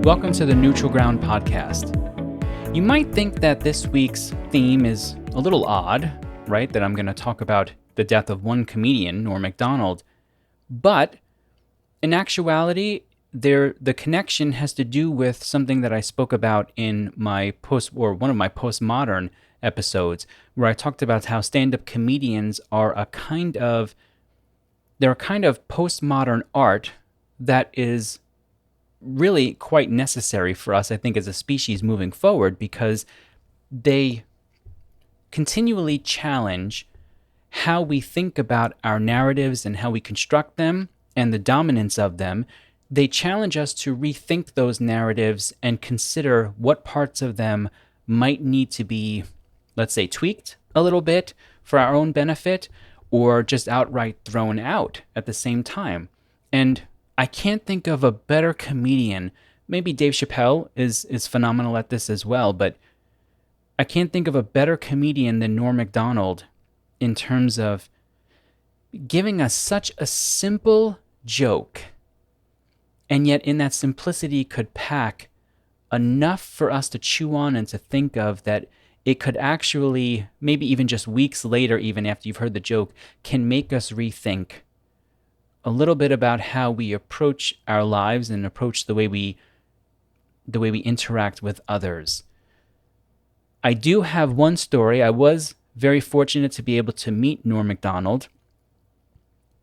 Welcome to the Neutral Ground Podcast. You might think that this week's theme is a little odd, right? That I'm going to talk about the death of one comedian, Norm Macdonald. But in actuality, the connection has to do with something that I spoke about in one of my postmodern episodes, where I talked about how stand-up comedians are a kind of postmodern art that is really quite necessary for us, I think, as a species moving forward, because they continually challenge how we think about our narratives and how we construct them and the dominance of them. They challenge us to rethink those narratives and consider what parts of them might need to be, let's say, tweaked a little bit for our own benefit, or just outright thrown out at the same time. And I can't think of a better comedian. Maybe Dave Chappelle is phenomenal at this as well, but I can't think of a better comedian than Norm Macdonald in terms of giving us such a simple joke, and yet in that simplicity could pack enough for us to chew on and to think of, that it could actually, maybe even just weeks later, even after you've heard the joke, can make us rethink a little bit about how we approach our lives and approach the way we interact with others. I do have one story. I was very fortunate to be able to meet Norm Macdonald.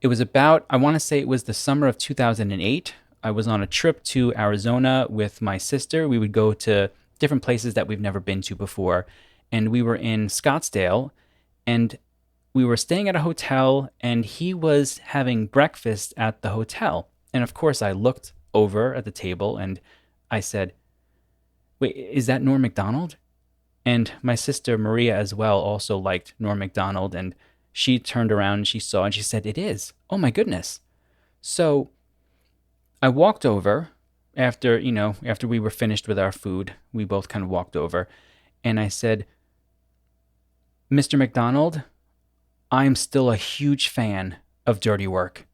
It was I want to say it was the summer of 2008. I was on a trip to Arizona with my sister. We would go to different places that we've never been to before. And we were in Scottsdale, and we were staying at a hotel, and he was having breakfast at the hotel. And of course, I looked over at the table and I said, "Wait, is that Norm Macdonald?" And my sister Maria as well also liked Norm Macdonald, and she turned around and she saw and she said, "It is. Oh my goodness." So I walked over after we were finished with our food. We both kind of walked over, and I said, "Mr. Macdonald, I'm still a huge fan of Dirty Work."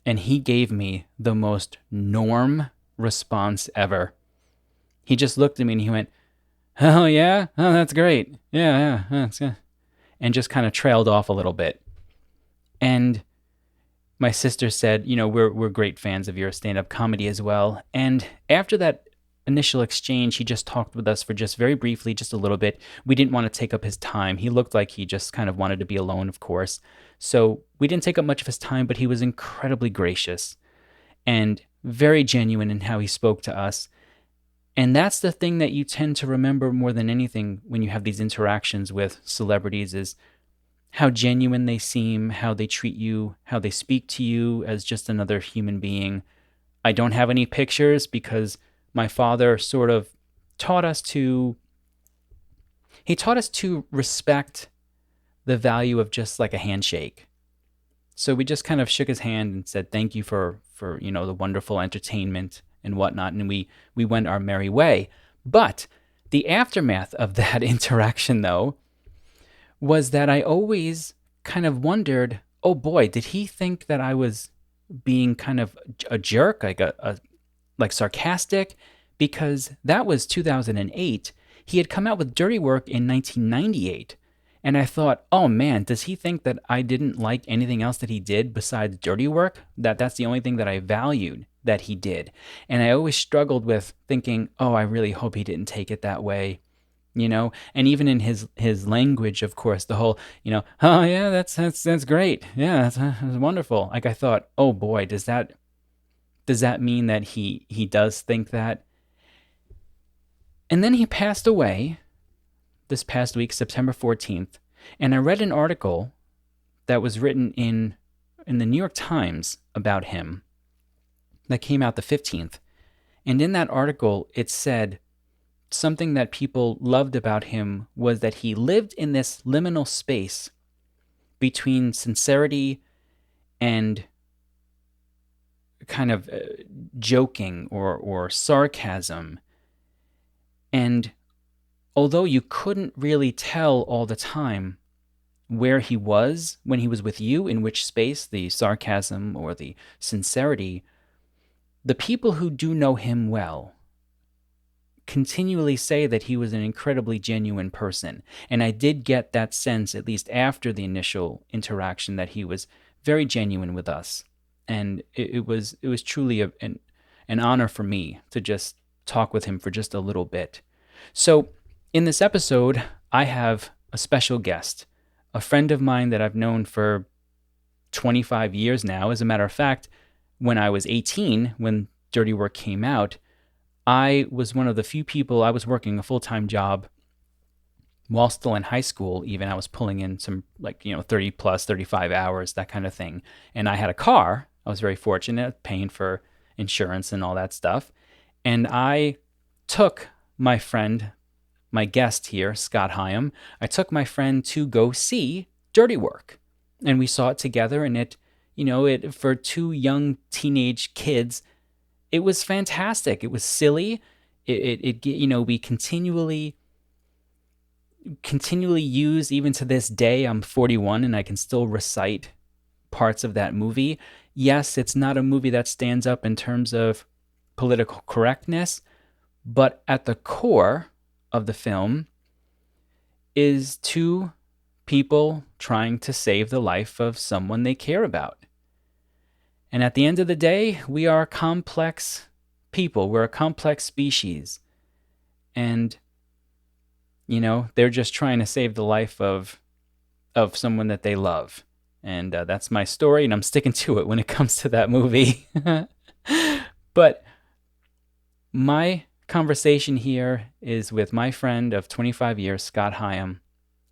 And he gave me the most Norm response ever. He just looked at me and he went, "Oh yeah? Oh, that's great. Yeah, that's good." And just kind of trailed off a little bit. And my sister said, we're great fans of your stand-up comedy as well. And after that initial exchange, he just talked with us for just very briefly, just a little bit. We didn't want to take up his time. He looked like he just kind of wanted to be alone, of course. So we didn't take up much of his time, but he was incredibly gracious and very genuine in how he spoke to us. And that's the thing that you tend to remember more than anything when you have these interactions with celebrities, is how genuine they seem, how they treat you, how they speak to you as just another human being. I don't have any pictures because my father sort of taught us to respect the value of just like a handshake. So we just kind of shook his hand and said, "Thank you for the wonderful entertainment and whatnot." And we went our merry way. But the aftermath of that interaction, though, was that I always kind of wondered, oh boy, did he think that I was being kind of a jerk, like sarcastic? Because that was 2008. He had come out with Dirty Work in 1998. And I thought, oh man, does he think that I didn't like anything else that he did besides Dirty Work? That's the only thing that I valued that he did. And I always struggled with thinking, oh, I really hope he didn't take it that way. And even in his language, of course, the whole, "Oh yeah, that's great. Yeah, that's wonderful." Like I thought, oh boy, does that mean that he does think that? And then he passed away this past week, September 14th, and I read an article that was written in the New York Times about him that came out the 15th. And in that article, it said something that people loved about him was that he lived in this liminal space between sincerity and kind of joking or sarcasm. And although you couldn't really tell all the time where he was when he was with you, in which space, the sarcasm or the sincerity, the people who do know him well continually say that he was an incredibly genuine person. And I did get that sense, at least after the initial interaction, that he was very genuine with us. And it was truly an honor for me to just talk with him for just a little bit. So in this episode, I have a special guest, a friend of mine that I've known for 25 years now. As a matter of fact, when I was 18, when Dirty Work came out, I was one of the few people. I was working a full-time job while still in high school. Even I was pulling in some 30 plus 35 hours, that kind of thing. And I had a car. I was very fortunate, paying for insurance and all that stuff. And I took my friend, my guest here, Scott Hiam, I took my friend to go see Dirty Work. And we saw it together, and it for two young teenage kids, it was fantastic. It was silly. We continually use, even to this day. I'm 41 and I can still recite parts of that movie. Yes, it's not a movie that stands up in terms of political correctness, but at the core of the film is two people trying to save the life of someone they care about. And at the end of the day, we are complex people. We're a complex species. And, they're just trying to save the life of someone that they love. And that's my story, and I'm sticking to it when it comes to that movie. But my conversation here is with my friend of 25 years, Scott Hiam,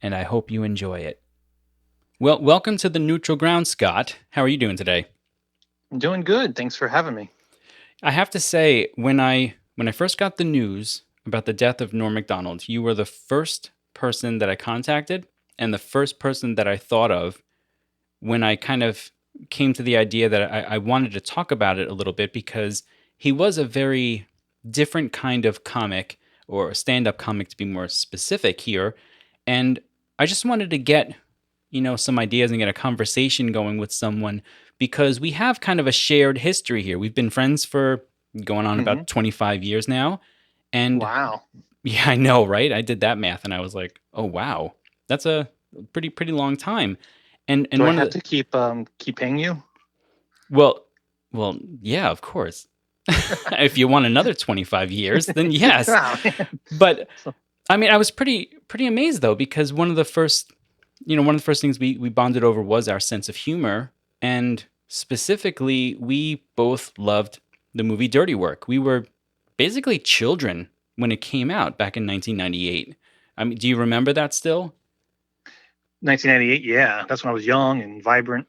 and I hope you enjoy it. Well, welcome to the Neutral Ground, Scott. How are you doing today? I'm doing good. Thanks for having me. I have to say, when I first got the news about the death of Norm Macdonald, you were the first person that I contacted and the first person that I thought of when I kind of came to the idea that I wanted to talk about it a little bit, because he was a very different kind of comic, or a stand-up comic to be more specific here. And I just wanted to get, some ideas and get a conversation going with someone, because we have kind of a shared history here. We've been friends for going on about 25 years now. And wow. Yeah, I know, right? I did that math and I was like, oh, wow, that's a pretty long time. And Do I one have of the, to keep paying you? well, yeah, of course. If you want another 25 years, then yes. Wow. But I mean, I was pretty amazed though, because one of the first things we bonded over was our sense of humor. And specifically, we both loved the movie Dirty Work. We were basically children when it came out back in 1998. I mean, do you remember that still? 1998, yeah. That's when I was young and vibrant.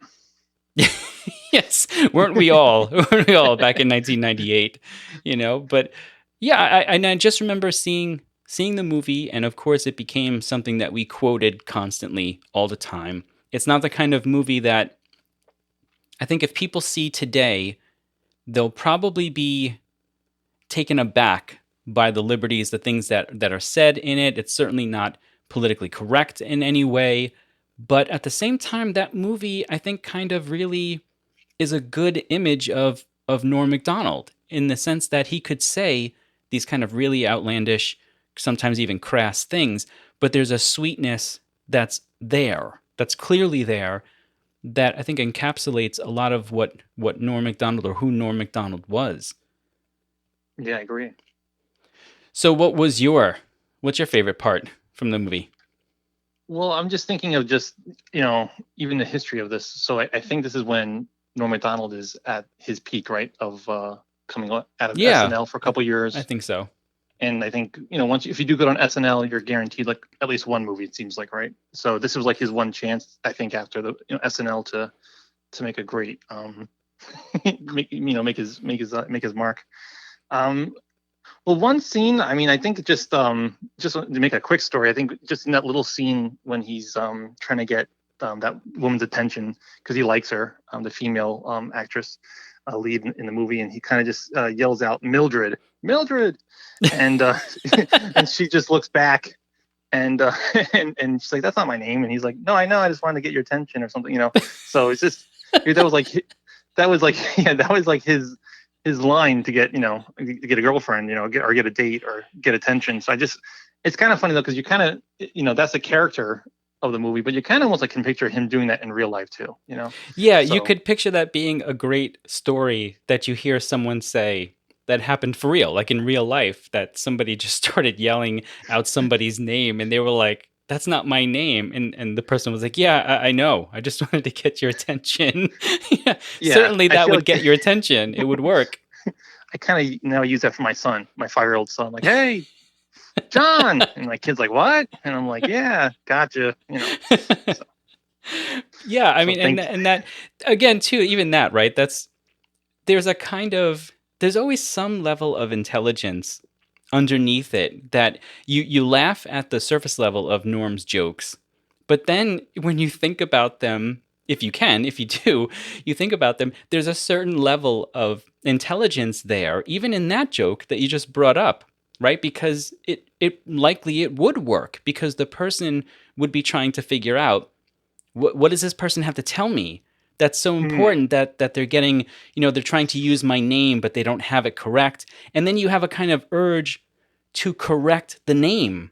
Yes, weren't we all? Weren't we all back in 1998? But yeah, I just remember seeing the movie, and of course, it became something that we quoted constantly all the time. It's not the kind of movie that I think if people see today, they'll probably be taken aback by the liberties, the things that are said in it. It's certainly not politically correct in any way. But at the same time, that movie, I think, kind of really is a good image of Norm Macdonald, in the sense that he could say these kind of really outlandish, sometimes even crass things, but there's a sweetness that's there, that's clearly there, that I think encapsulates a lot of what Norm Macdonald, or who Norm Macdonald was. Yeah, I agree. So what's your favorite part from the movie? Well, I'm just thinking of even the history of this. So I think this is when Norm Macdonald is at his peak, right? Of coming out of SNL for a couple years. I think so. And I think, if you do good on SNL, you're guaranteed like at least one movie, it seems like, right? So this was like his one chance, I think, after the SNL to make a great make his mark. Well, one scene, I mean, I think just to make a quick story, I think just in that little scene when he's trying to get that woman's attention because he likes her, the female actress lead in the movie, and he kind of just yells out, Mildred, and and she just looks back and she's like, that's not my name, and he's like, no, I know, I just wanted to get your attention or something, So it's just that was like his his line to get, to get a girlfriend, get a date or get attention. So it's kind of funny though, because you kind of, that's a character of the movie, but you kind of almost like can picture him doing that in real life too. Yeah, you So could picture that being a great story that you hear someone say that happened for real, like in real life, that somebody just started yelling out somebody's name and they were like, that's not my name. And the person was like, yeah, I know. I just wanted to get your attention. Yeah, yeah, certainly I that feel would like get your attention. It would work. I kind of now use that for my son, my 5-year-old son. Like, hey, John, and my kid's like, what? And I'm like, yeah, gotcha. So, Yeah, I so mean, thanks. and that again too, even that, right? There's a kind of there's always some level of intelligence underneath it that you laugh at the surface level of Norm's jokes, but then when you think about them, if you do, you think about them, there's a certain level of intelligence there, even in that joke that you just brought up, right? Because it likely it would work because the person would be trying to figure out what does this person have to tell me that's so Hmm. important that they're getting, they're trying to use my name but they don't have it correct, and then you have a kind of urge to correct the name,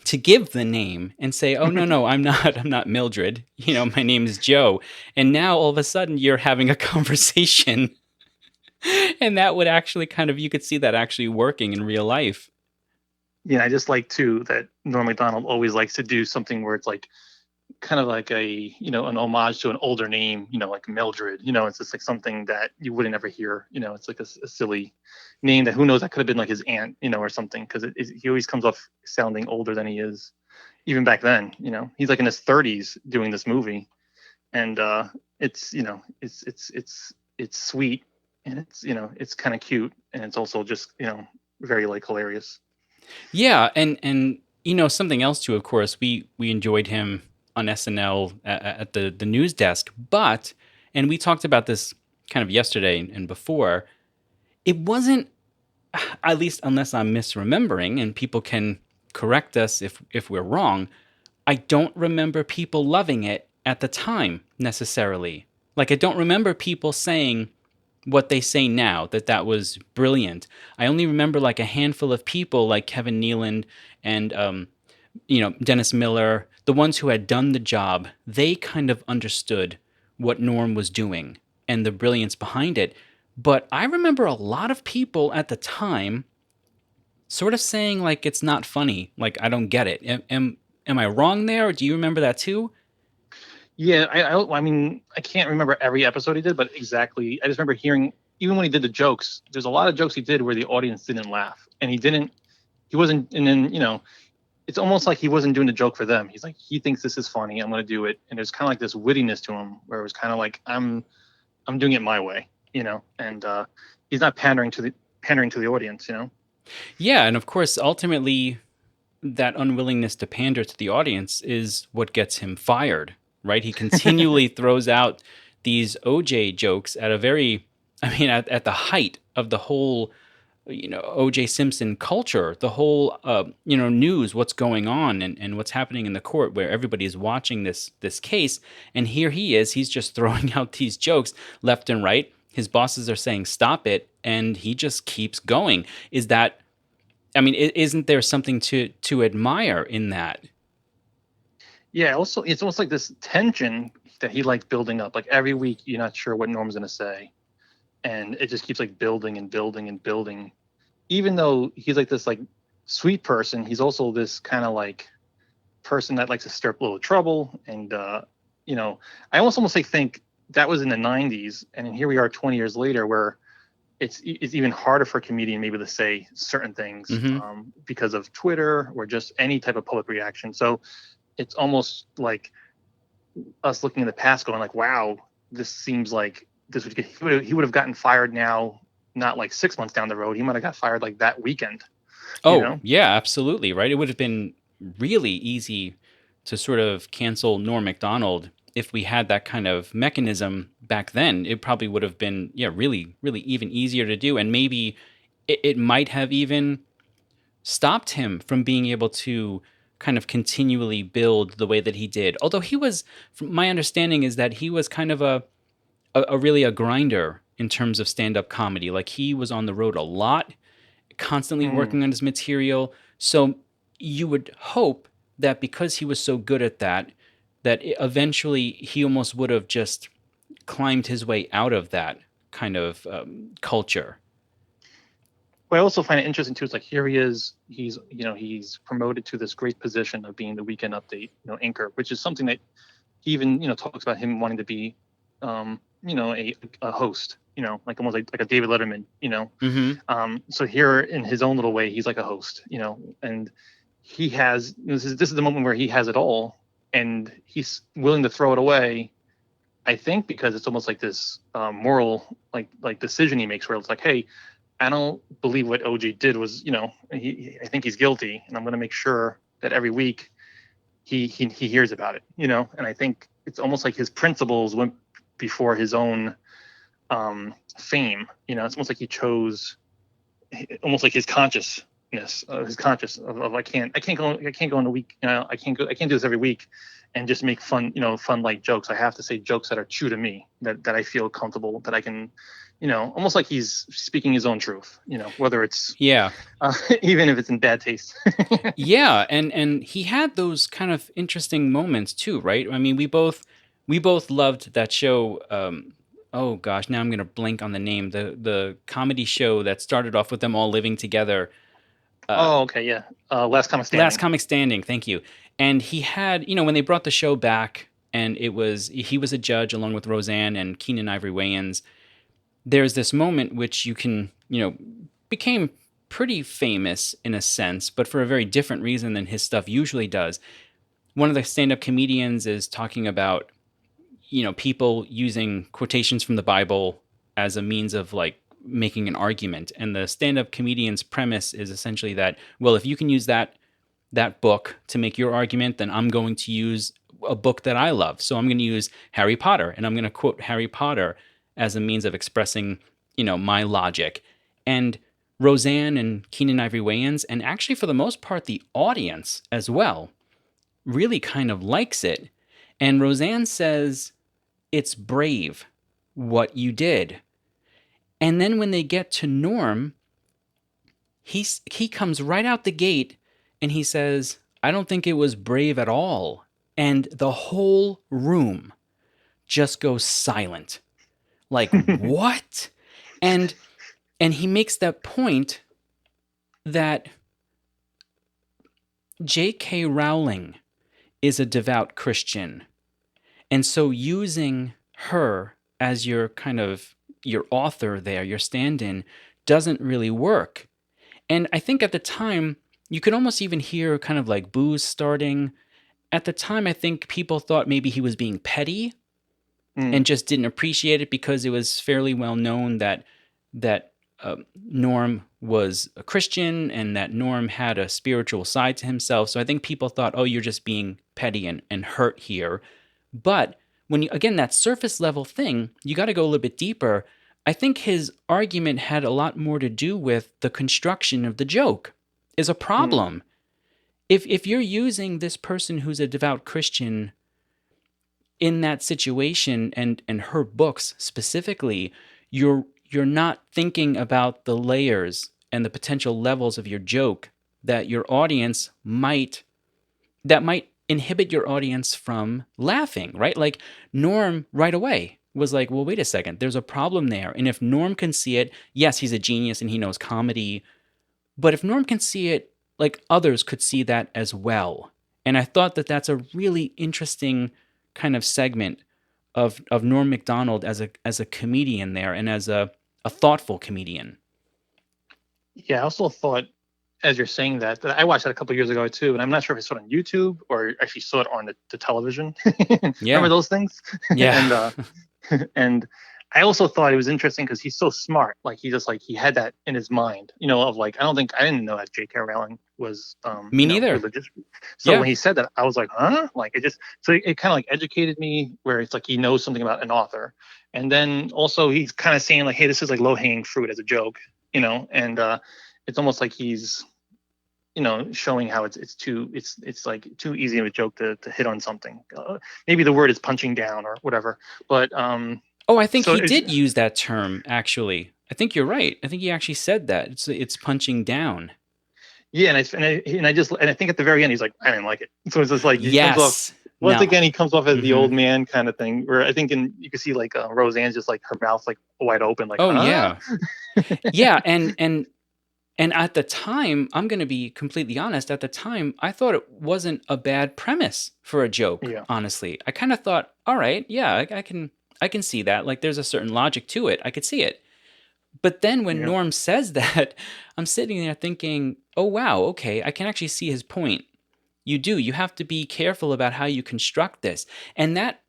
to give the name and say, oh no, I'm not Mildred, my name is Joe. And now all of a sudden you're having a conversation and that would actually kind of, you could see that actually working in real life. Yeah, I just like too that Norm Macdonald always likes to do something where it's like kind of like an homage to an older name, like Mildred. It's just like something that you wouldn't ever hear. It's like a silly name that who knows, that could have been like his aunt, or something, because he always comes off sounding older than he is, even back then. He's like in his 30s doing this movie, and it's sweet, and it's kind of cute, and it's also just very like hilarious. Yeah, and something else too. Of course, we enjoyed him on SNL at the news desk, but and we talked about this kind of yesterday and before. It wasn't, at least unless I'm misremembering, and people can correct us if we're wrong. I don't remember people loving it at the time necessarily. Like I don't remember people saying what they say now, that was brilliant. I only remember like a handful of people like Kevin Nealon and Dennis Miller, the ones who had done the job. They kind of understood what Norm was doing and the brilliance behind it. But I remember a lot of people at the time sort of saying like it's not funny, like I don't get it. Am I wrong there? Or do you remember that too? Yeah, I mean, I can't remember every episode he did, but exactly. I just remember hearing, even when he did the jokes, there's a lot of jokes he did where the audience didn't laugh, and he wasn't, and then it's almost like he wasn't doing the joke for them. He's like, he thinks this is funny, I'm going to do it, and there's kind of like this wittiness to him where it was kind of like I'm doing it my way, and he's not pandering to the audience. Yeah, and of course, ultimately, that unwillingness to pander to the audience is what gets him fired, right? He continually throws out these OJ jokes at a very, I mean, at the height of the whole, OJ Simpson culture, the whole, news, what's going on and what's happening in the court where everybody is watching this case. And here he is, he's just throwing out these jokes left and right. His bosses are saying, stop it. And he just keeps going. Is that, I mean, isn't there something to admire in that? Yeah, also it's almost like this tension that he likes building up. Like every week, you're not sure what Norm's going to say, and it just keeps like building and building and building. Even though he's like this like sweet person, he's also this kind of like person that likes to stir up a little trouble. And you know, I almost like think that was in the '90s, and then here we are 20 years later, where it's even harder for a comedian maybe to say certain things Hmm. because of Twitter or just any type of public reaction. So it's almost like us looking in the past, going like, "Wow, this seems like this would get, he would have gotten fired now, not like 6 months down the road. He might have got fired like that weekend." You Oh, know? yeah, absolutely, right? It would have been really easy to sort of cancel Norm Macdonald if we had that kind of mechanism back then. It probably would have been, yeah, really, really even easier to do. And maybe it might have even stopped him from being able to kind of continually build the way that he did. Although he was, from my understanding, is that he was kind of a really a grinder in terms of stand-up comedy. Like he was on the road a lot, constantly Mm. working on his material. So you would hope that because he was so good at that, that eventually he almost would have just climbed his way out of that kind of culture. What I also find it interesting too is like here he is, he's promoted to this great position of being the Weekend Update, anchor, which is something that he even talks about him wanting to be, a host, like almost like a David Letterman. Mm-hmm. So here in his own little way, he's like a host, and he has this is the moment where he has it all, and he's willing to throw it away. I think because it's almost like this moral like decision he makes where it's like, hey, I don't believe what OG did was, I think he's guilty, and I'm going to make sure that every week he hears about it. And I think it's almost like his principles went before his own fame. It's almost like he chose, almost like his consciousness, of I can't go in a week, I can't do this every week and just make fun light jokes. I have to say jokes that are true to me, that I feel comfortable, that I can, almost like he's speaking his own truth, whether it's Yeah. even if it's in bad taste. Yeah, and he had those kind of interesting moments too, right? I mean, we both loved that show. Oh gosh, now I'm gonna blank on the name. The comedy show that started off with them all living together. Oh, okay, yeah. Last Comic Last Standing. Comic Standing. Thank you. And he had, when they brought the show back, and he was a judge along with Roseanne and Keenan Ivory Wayans. There's this moment which you can, became pretty famous in a sense, but for a very different reason than his stuff usually does. One of the stand-up comedians is talking about, people using quotations from the Bible as a means of like making an argument. And the stand-up comedian's premise is essentially that, well, if you can use that book to make your argument, then I'm going to use a book that I love. So I'm going to use Harry Potter, and I'm going to quote Harry Potter as a means of expressing, my logic. And Roseanne and Keenan Ivory Wayans, and actually for the most part the audience as well, really kind of likes it. And Roseanne says it's brave what you did. And then when they get to Norm, he comes right out the gate and he says, I don't think it was brave at all. And the whole room just goes silent. Like, what? And he makes that point that J.K. Rowling is a devout Christian. And so using her as your kind of your author there, your stand-in, doesn't really work. And I think at the time, you could almost even hear kind of like boos starting. At the time, I think people thought maybe he was being petty Mm. and just didn't appreciate it because it was fairly well known that Norm was a Christian and that Norm had a spiritual side to himself. So I think people thought, oh, you're just being petty and hurt here. But when you, again, that surface level thing, you got to go a little bit deeper. I think his argument had a lot more to do with the construction of the joke is a Mm. problem. If you're using this person who's a devout Christian in that situation and her books specifically, you're not thinking about the layers and the potential levels of your joke that your audience might inhibit your audience from laughing, right? Like Norm right away was like, well, wait a second, there's a problem there. And if Norm can see it, yes, he's a genius and he knows comedy. But if Norm can see it, like others could see that as well. And I thought that that's a really interesting kind of segment of Norm Macdonald as a comedian there and as a thoughtful comedian. Yeah, I also thought, as you're saying that I watched that a couple of years ago too, and I'm not sure if I saw it on YouTube or actually saw it on the television. Remember Yeah. those things? Yeah. and and I also thought it was interesting because he's so smart. Like he had that in his mind, of like I didn't know that J.K. Rowling was Me neither. religious. So Yeah. when he said that, I was like, huh? Like it kind of like educated me where it's like he knows something about an author, and then also he's kind of saying like, hey, this is like low hanging fruit as a joke, and it's almost like he's showing how it's like too easy of a joke to hit on something. Maybe the word is punching down or whatever, but Oh, I think So he did use that term, actually. I think you're right. I think he actually said that. It's punching down. yeah, and I think at the very end he's like, I didn't like it. So it's just like he comes off Yes. once Now, again he comes off as the hmm old man kind of thing. Where I think you can see like Roseanne's just like her mouth's like wide open, like oh huh. yeah. Yeah, and at the time, I'm going to be completely honest, at the time, I thought it wasn't a bad premise for a joke, Yeah, honestly. I kind of thought, all right, yeah, I can see that. Like there's a certain logic to it. I could see it. But then when yeah, Norm says that, I'm sitting there thinking, oh wow, okay, I can actually see his point. You do. You have to be careful about how you construct this. And that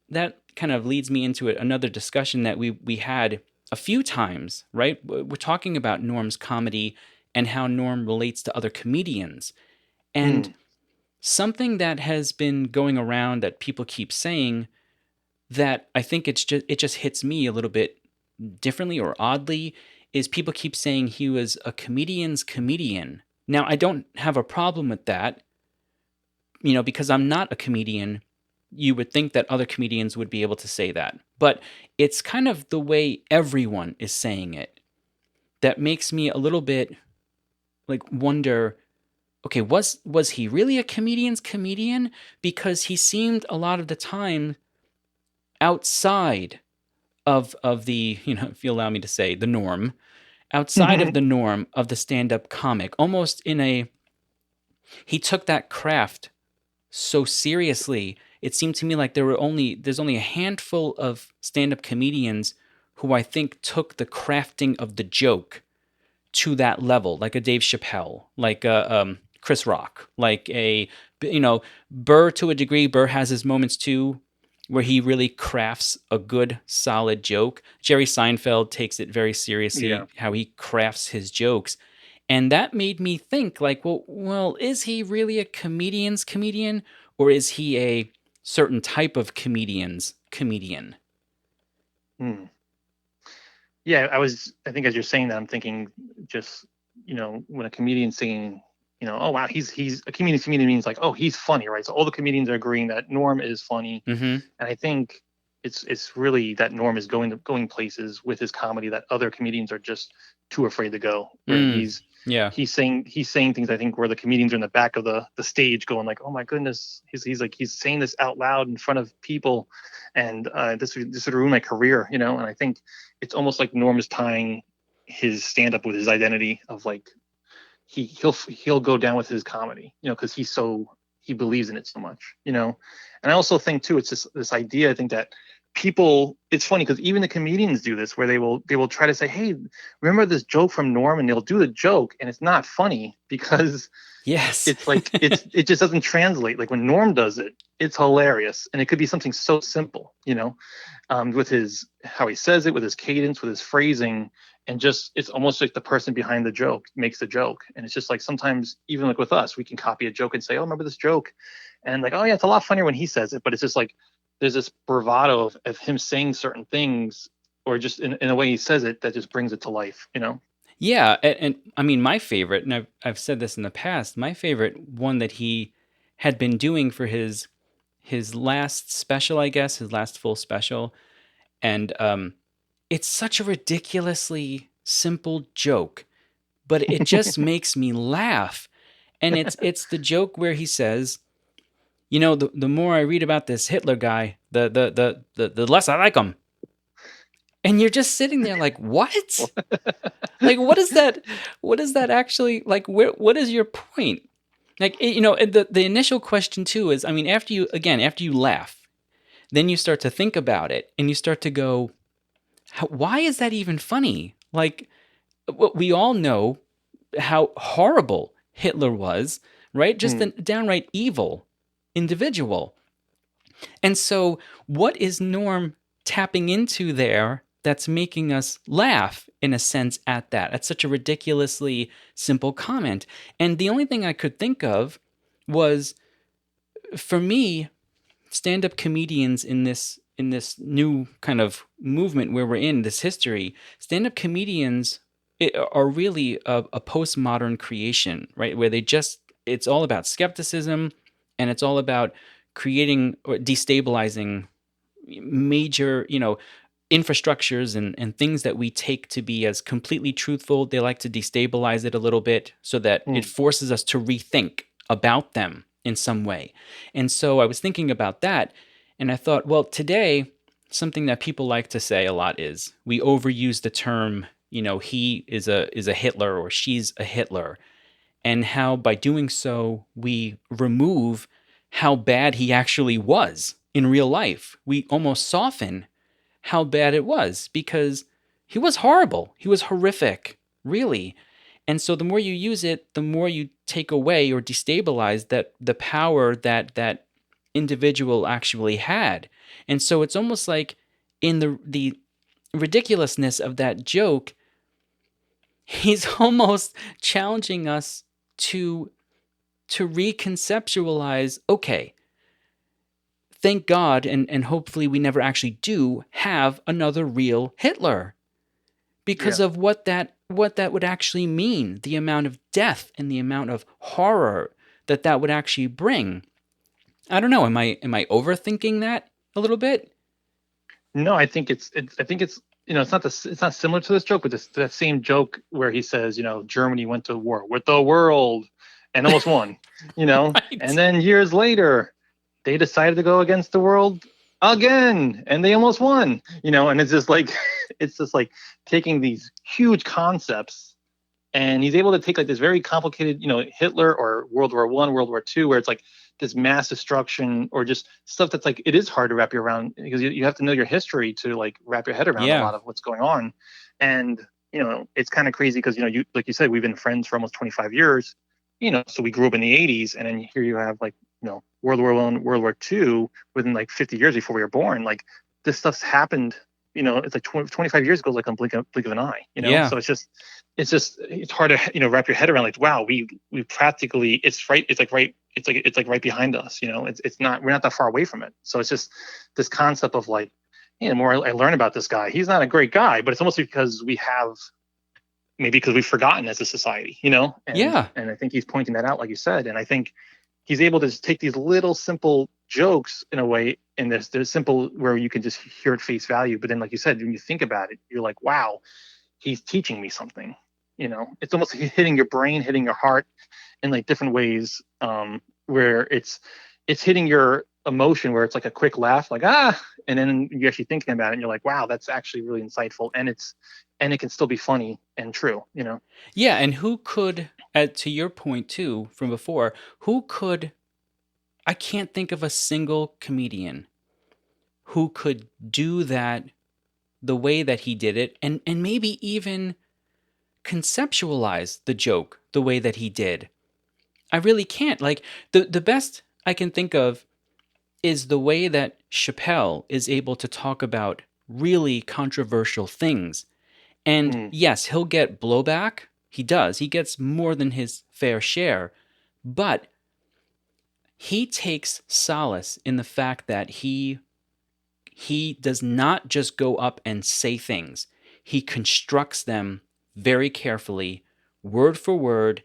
kind of leads me into another discussion that we had a few times, right? We're talking about Norm's comedy and how Norm relates to other comedians. And mm, something that has been going around that people keep saying that I think it just hits me a little bit differently or oddly is people keep saying he was a comedian's comedian. Now, I don't have a problem with that, because I'm not a comedian. You would think that other comedians would be able to say that. But it's kind of the way everyone is saying it that makes me a little bit like wonder, okay, was he really a comedian's comedian? Because he seemed a lot of the time outside of the, if you allow me to say, the norm, outside of mm. the norm of the stand-up comic, almost in a he took that craft so seriously. It seemed to me like there's only a handful of stand-up comedians who I think took the crafting of the joke to that level, like a Dave Chappelle, like a Chris Rock, like a Burr to a degree. Burr has his moments too, where he really crafts a good, solid joke. Jerry Seinfeld takes it very Yeah. seriously, how he crafts his jokes. And that made me think, like, well, is he really a comedian's comedian, or is he a certain type of comedian's comedian? Mm. Yeah, I think as you're saying that, I'm thinking just, when a comedian's saying, oh wow, he's a comedian means like, oh, he's funny, right? So all the comedians are agreeing that Norm is funny. Mm-hmm. And I think it's really that Norm is going places with his comedy that other comedians are just too afraid to go. Where Mm. Yeah. he's saying things, I think, where the comedians are in the back of the stage going like, oh my goodness, he's saying this out loud in front of people, and this would ruin my career, And I think it's almost like Norm is tying his stand up with his identity of like he'll go down with his comedy, because he believes in it so much, And I also think too, it's just this idea. I think that people, it's funny because even the comedians do this, where they will try to say, hey, remember this joke from Norm, and they'll do the joke, and it's not funny because Yes. it's like it just doesn't translate. Like when Norm does it, it's hilarious, and it could be something so simple, with his how he says it, with his cadence, with his phrasing, and just it's almost like the person behind the joke makes the joke. And it's just like sometimes even like with us, we can copy a joke and say, oh, remember this joke, and like, oh yeah, it's a lot funnier when he says it. But it's just like there's this bravado of him saying certain things, or just in a way he says it that just brings it to life. Yeah, and I mean my favorite, and I've said this in the past. My favorite one that he had been doing for his last special, I guess, his last full special, and it's such a ridiculously simple joke, but it just makes me laugh. And it's the joke where he says, the more I read about this Hitler guy, the less I like him. And you're just sitting there like, what? Like, what is that? What is that actually like? What is your point? Like, and the initial question too is, I mean, after you laugh, then you start to think about it, and you start to go, why is that even funny? Like, we all know how horrible Hitler was, right? Just a Hmm. downright evil individual. And so, what is Norm tapping into there that's making us laugh in a sense at that? At such a ridiculously simple comment. And the only thing I could think of was, for me, stand-up comedians in this new kind of movement where we're in this history, stand-up comedians are really a postmodern creation, right? Where it's all about skepticism, and it's all about creating or destabilizing major, infrastructures and things that we take to be as completely truthful, they like to destabilize it a little bit so that it Mm. forces us to rethink about them in some way. And so I was thinking about that, and I thought, well, today, something that people like to say a lot is we overuse the term, he is a Hitler or she's a Hitler, and how by doing so we remove how bad he actually was in real life. We almost soften how bad it was because he was horrible. He was horrific, really. And so the more you use it, the more you take away or destabilize that the power that individual actually had. And so it's almost like in the ridiculousness of that joke, he's almost challenging us to reconceptualize, okay, thank God, and hopefully we never actually do have another real Hitler because Yeah. of what that would actually mean, the amount of death and the amount of horror that would actually bring. I don't know. Am I overthinking that a little bit? No, I think it's it's not similar to this joke, but this that same joke where he says, Germany went to war with the world and almost won, and Right. then years later they decided to go against the world again and they almost won, and it's just like it's just like taking these huge concepts, and he's able to take like this very complicated, Hitler or World War I, World War II, where it's like this mass destruction or just stuff that's like it is hard to wrap your around because you have to know your history to like wrap your head around a Yeah. lot of what's going on. And it's kind of crazy because you like you said, we've been friends for almost 25 years, so we grew up in the 80s, and then here you have like World War I, World War II within like 50 years before we were born. Like this stuff's happened, it's like 25 years ago, like on blink of an eye, Yeah. so it's hard to wrap your head around, like, wow, we practically, it's like right behind us, it's not, we're not that far away from it. So it's just this concept of like, the more I learn about this guy, he's not a great guy, but it's almost because maybe because we've forgotten as a society, and Yeah. I think he's pointing that out, like you said. And I think he's able to just take these little simple jokes in a way, and they're simple where you can just hear it face value, but then like you said, when you think about it, you're like, wow, he's teaching me something. It's almost like hitting your brain, hitting your heart in like different ways, where it's hitting your emotion, where it's like a quick laugh, like and then you're actually thinking about it, and you're like, wow, that's actually really insightful, and it can still be funny and true. Yeah. And who could, to your point too from before, who could, I can't think of a single comedian who could do that the way that he did it, and maybe even conceptualize the joke the way that he did. I really can't. Like the best I can think of is the way that Chappelle is able to talk about really controversial things. And Mm. yes, he'll get blowback. He does. He gets more than his fair share. But he takes solace in the fact that he does not just go up and say things. He constructs them very carefully, word for word,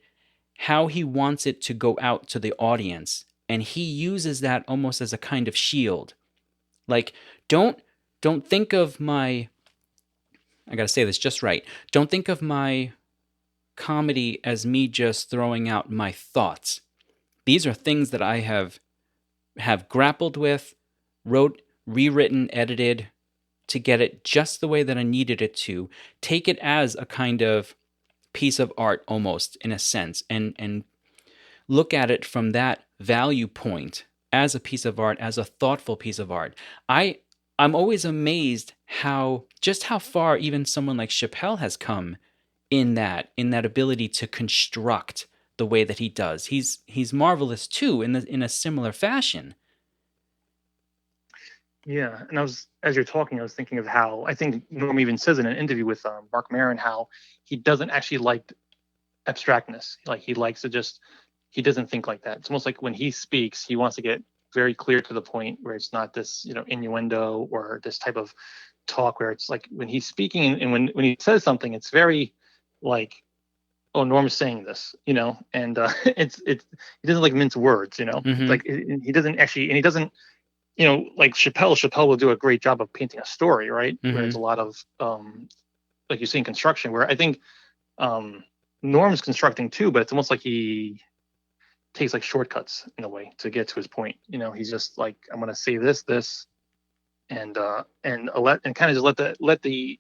how he wants it to go out to the audience. And he uses that almost as a kind of shield. Like, don't don't think of my I got to say this just right. Don't think of my comedy as me just throwing out my thoughts. These are things that I have grappled with, wrote, rewritten, edited to get it just the way that I needed it to. Take it as a kind of piece of art almost in a sense, and look at it from that value point as a piece of art, as a thoughtful piece of art. I'm always amazed how far even someone like Chappelle has come in that ability to construct the way that he does. He's marvelous too in a similar fashion. Yeah, and as you're talking, I was thinking of how I think Norm even says in an interview with Mark Maron how he doesn't actually like abstractness. Like he doesn't think like that. It's almost like when he speaks, he wants to get very clear to the point, where it's not this innuendo or this type of talk, where it's like when he's speaking and when he says something, it's very like, oh, Norm's saying this, and it's he doesn't like mince words. It's Hmm. like he doesn't actually, and he doesn't. like Chappelle will do a great job of painting a story, right? Where it's Mm-hmm. a lot of like you see in construction, where I think Norm's constructing too, but it's almost like he takes like shortcuts in a way to get to his point. He's just like, I'm gonna say this, and kind of just let the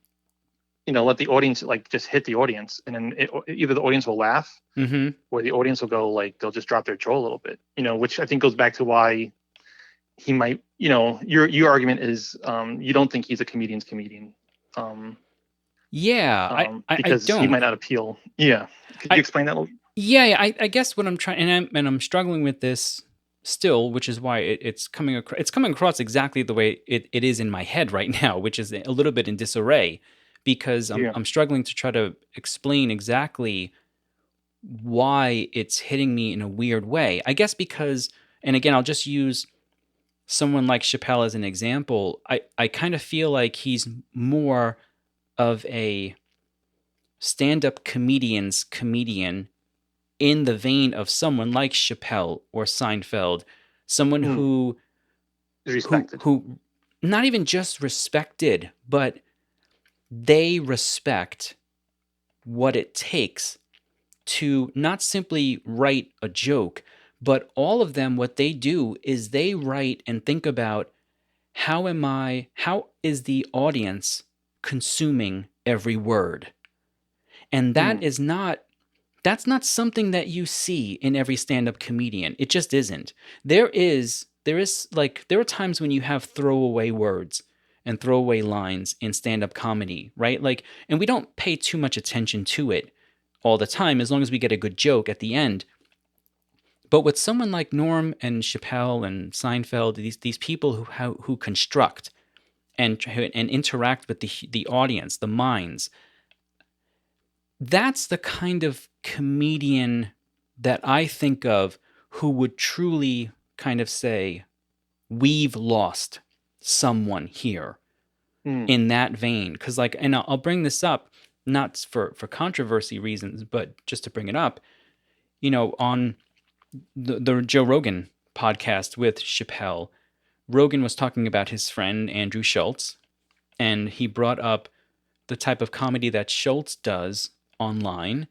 audience like just hit the audience, and then either the audience will laugh Mm-hmm. or the audience will go like they'll just drop their jaw a little bit. Which I think goes back to why he might. Your argument is you don't think he's a comedian's comedian. Yeah, I Because he don't. might not appeal. Yeah. Could you I explain that a little? Yeah, I guess what I'm trying, and I'm struggling with this still, which is why it's coming across exactly the way it is in my head right now, which is a little bit in disarray, because I'm Yeah. I'm struggling to try to explain exactly why it's hitting me in a weird way. I guess because, and again, I'll just use someone like Chappelle as an example. I kind of feel like he's more of a stand-up comedian's comedian in the vein of someone like Chappelle or Seinfeld, someone Mm, who is who respected. who not even just respected, but they respect what it takes to not simply write a joke, but all of them, what they do is they write and think about how is the audience consuming every word? And Mm, that's not something that you see in every stand-up comedian. It just isn't. There are times when you have throwaway words and throwaway lines in stand-up comedy, right? Like, and we don't pay too much attention to it all the time as long as we get a good joke at the end. But with someone like Norm and Chappelle and Seinfeld, these people who construct and interact with the audience, the minds, that's the kind of comedian that I think of who would truly kind of say, we've lost someone here mm, in that vein. Because, like, and I'll bring this up not for controversy reasons, but just to bring it up, on the Joe Rogan podcast with Chappelle, Rogan was talking about his friend Andrew Schultz, and he brought up the type of comedy that Schultz does online.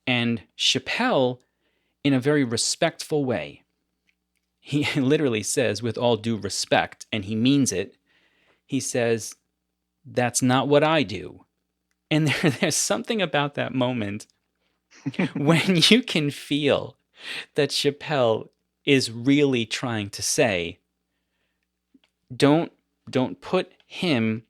And Chappelle, in a very respectful way, he literally says, with all due respect, and he means it, he says, that's not what I do. And there's something about that moment when you can feel that Chappelle is really trying to say, don't don't put him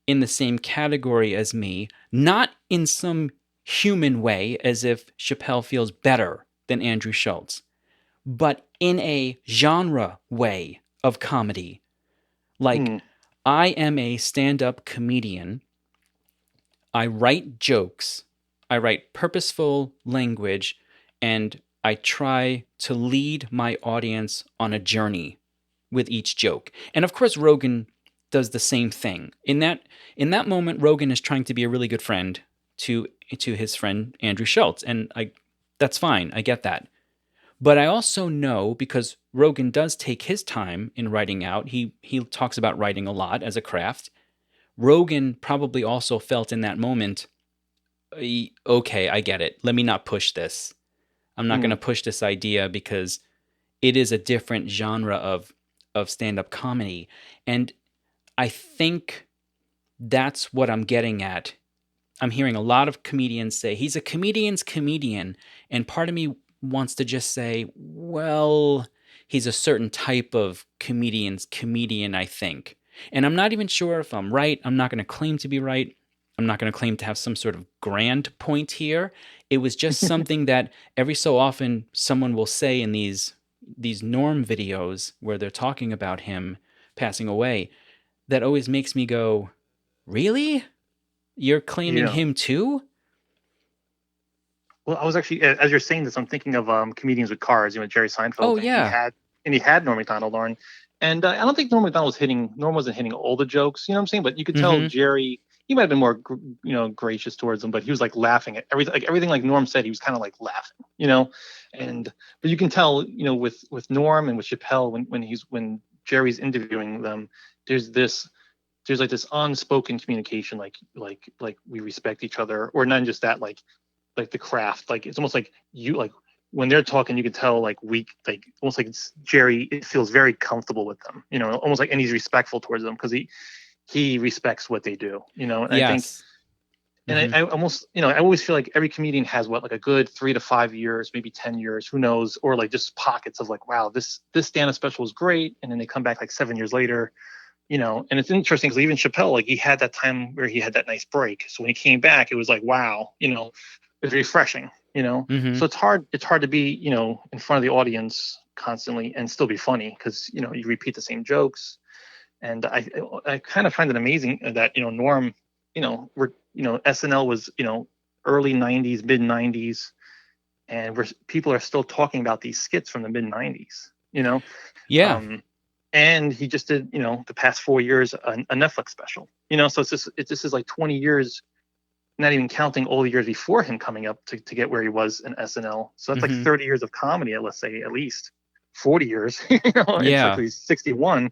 in the same category as me, not in some human way as if Chappelle feels better than Andrew Schultz, but in a genre way of comedy. Like, mm, I am a stand up comedian. I write jokes, I write purposeful language, and I try to lead my audience on a journey with each joke. And of course, Rogan does the same thing. In that moment, Rogan is trying to be a really good friend to his friend Andrew Schultz, and that's fine. I get that. But I also know, because Rogan does take his time in writing out, he talks about writing a lot as a craft. Rogan probably also felt in that moment, okay, I get it. Let me not push this. I'm not going to mm. push this idea because it is a different genre of stand-up comedy. And I think that's what I'm getting at. I'm hearing a lot of comedians say he's a comedian's comedian, and part of me wants to just say, well, he's a certain type of comedian's comedian, I think. And I'm not even sure if I'm right. I'm not going to claim to be right. I'm not going to claim to have some sort of grand point here. It was just something that every so often someone will say in these Norm videos where they're talking about him passing away, that always makes me go, really? You're claiming Yeah. him too? Well, I was actually, as you're saying this, I'm thinking of comedians with cars. Jerry Seinfeld, Oh and he yeah. had Norm Macdonald on, and I don't think Norm wasn't hitting all the jokes. You know what I'm saying? But you could tell Mm-hmm. Jerry, he might have been more, gracious towards him, but he was like laughing at everything like Norm said. He was kind of like laughing, and but you can tell, with Norm and with Chappelle when Jerry's interviewing them, there's this there's like this unspoken communication, like we respect each other, or not just that, like the craft, like it's almost like you like when they're talking, you can tell like almost like it's Jerry. It feels very comfortable with them, almost like, and he's respectful towards them because he respects what they do, and I think, Yes. and Hmm. I almost, I always feel like every comedian has like a good 3 to 5 years, maybe 10 years, who knows, or like just pockets of like, wow, this stand-up special was great, and then they come back like 7 years later, and it's interesting because even Chappelle, like he had that time where he had that nice break, so when he came back, it was like, wow, it's refreshing, Hmm. so it's hard to be, in front of the audience constantly and still be funny because you repeat the same jokes. And I kind of find it amazing that Norm, we're SNL was early 90s, mid 90s, and people are still talking about these skits from the mid 90s, Yeah. um, and he just did, the past 4 years, a Netflix special, so this is like 20 years, not even counting all the years before him coming up to get where he was in SNL. So that's like Hmm. 30 years of comedy, let's say, at least 40 years. It's like Yeah. he's 61.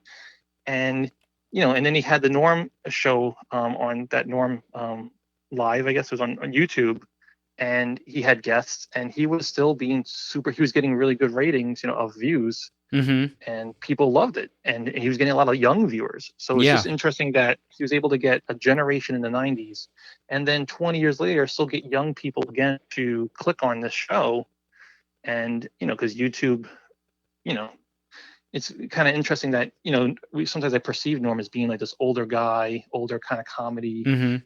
And and then he had the Norm show, on that Norm, live, I guess it was on YouTube, and he had guests, and he was still being super. He was getting really good ratings, of views, Hmm. and people loved it, and he was getting a lot of young viewers. So it's Yeah. just interesting that he was able to get a generation in the 90s, and then 20 years later still get young people again to click on this show. And because YouTube, you know it's kind of interesting that sometimes I perceive Norm as being like this older guy, older kind of comedy, Hmm.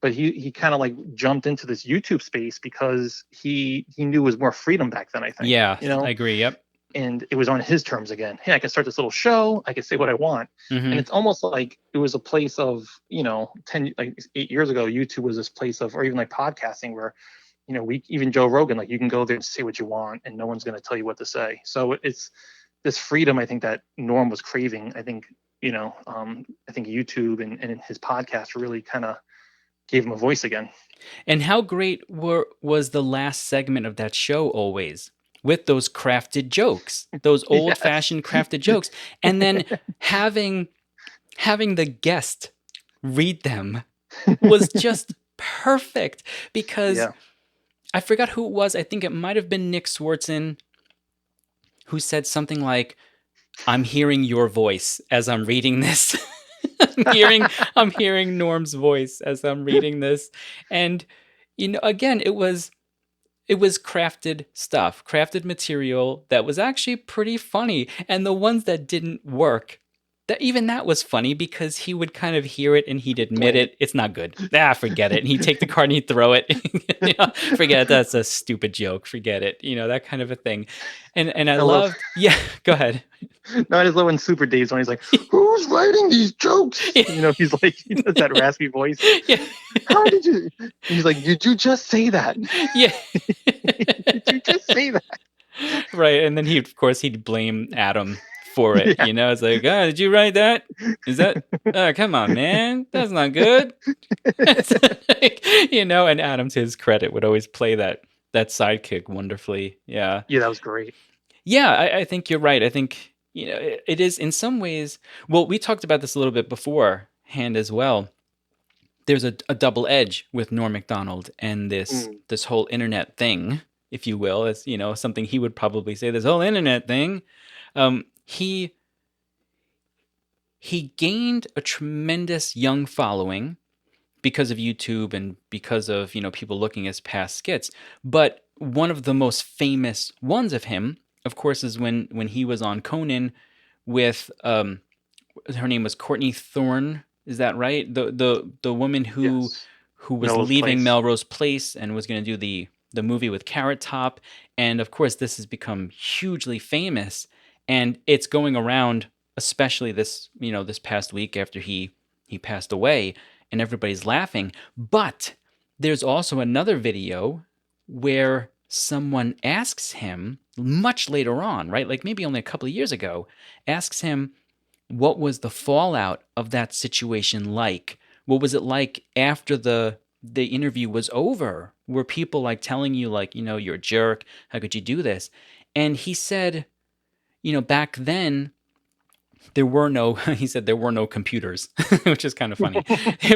but he kind of like jumped into this YouTube space because he knew it was more freedom back then, I think, Yeah. I agree. Yep. and it was on his terms again. Hey, I can start this little show, I can say what I want. And Hmm. it's almost like it was a place of, 10, like 8 years ago, YouTube was this place of, or even like podcasting where, we, even Joe Rogan, like you can go there and say what you want and no one's going to tell you what to say. So it's this freedom, I think, that Norm was craving. I think, I think YouTube and his podcast really kind of gave him a voice again. And how great was the last segment of that show always with those crafted jokes, those Yes. old-fashioned crafted jokes, and then having having the guest read them was just perfect because Yeah. I forgot who it was. I think it might have been Nick Swartzen who said something like, "I'm hearing your voice as I'm reading this." I'm hearing Norm's voice as I'm reading this. And again, it was crafted stuff, crafted material that was actually pretty funny. And the ones that didn't work, that was funny because he would kind of hear it and he'd admit Blame it. it. It's not good. Forget it. And he'd take the card and he'd throw it. Forget it. That's a stupid joke. Forget it. That kind of a thing. And I I love loved, yeah, go ahead. No, I just love when Super Dave's when he's like, "Who's writing these jokes?" Yeah. He's like, he does that raspy voice. Yeah. How did you? He's like, "Did you just say that? Yeah. Did you just say that?" Right. And then of course, he'd blame Adam for it. Yeah. It's like, oh, did you write that? Is that, oh, come on, man. That's not good. It's and Adam, to his credit, would always play that sidekick wonderfully. Yeah. Yeah, that was great. Yeah. I think you're right. I think, it is in some ways, well, we talked about this a little bit beforehand as well. There's a double edge with Norm Macdonald and this Mm, this whole internet thing, if you will. It's something he would probably say. This whole internet thing. He gained a tremendous young following because of YouTube and because of people looking at his past skits. But one of the most famous ones of him, of course, is when he was on Conan with her name was Courtney Thorne. Is that right? The woman who yes. was Melrose leaving Place. Melrose Place and was going to do the movie with Carrot Top, and of course this has become hugely famous, and it's going around, especially this past week after he passed away, and everybody's laughing. But there's also another video where someone asks him much later on, right? Like maybe only a couple of years ago, asks him what was the fallout of that situation like? What was it like after the interview was over? Were people like telling you like, you're a jerk, how could you do this? And he said, back then there were no, he said there were no computers, which is kind of funny.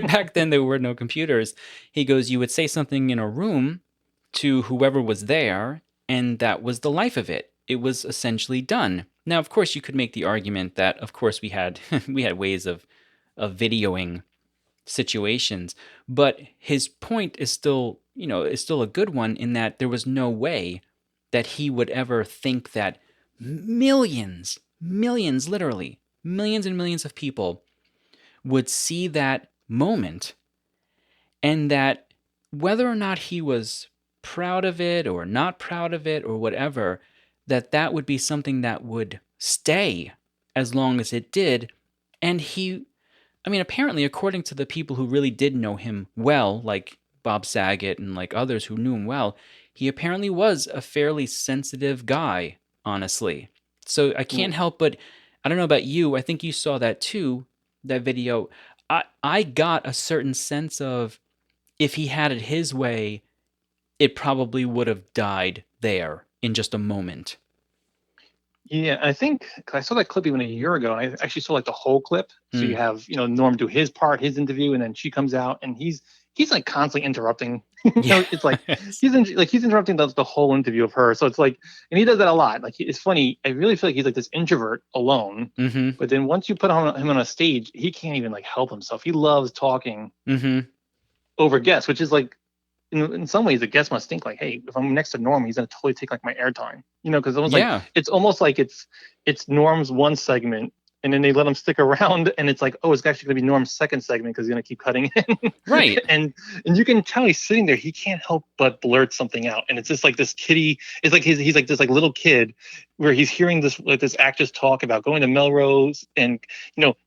Back then, there were no computers. He goes, you would say something in a room to whoever was there, and that was the life of it. It was essentially done. Now, of course, you could make the argument that, of course, we had we had ways of videoing situations, but his point is still, is still a good one in that there was no way that he would ever think that millions, literally millions and millions of people would see that moment, and that whether or not he was proud of it or not proud of it or whatever, that would be something that would stay as long as it did. And apparently, according to the people who really did know him well, like Bob Saget and like others who knew him well, he apparently was a fairly sensitive guy, honestly. So I can't help but, I don't know about you, I think you saw that too, that video. I got a certain sense of, if he had it his way, it probably would have died there in just a moment. Yeah, I think 'cause I saw that clip even a year ago. And I actually saw like the whole clip. So you have Norm do his part, his interview, and then she comes out, and he's like constantly interrupting. It's like Yes. he's interrupting the whole interview of her. So it's like, and he does that a lot. Like, it's funny. I really feel like he's like this introvert alone. Mm-hmm. But then once you put him on a stage, he can't even like help himself. He loves talking Mm-hmm. over guests, which is like, in some ways, the guest must think like, hey, if I'm next to Norm, he's gonna totally take like my airtime, because Yeah. it's almost like it's Norm's one segment, and then they let him stick around, and it's like, oh, it's actually gonna be Norm's second segment because he's gonna keep cutting in, Right. and you can tell he's sitting there, he can't help but blurt something out, and it's just like this kitty, it's like he's like this like little kid, where he's hearing this actress talk about going to Melrose and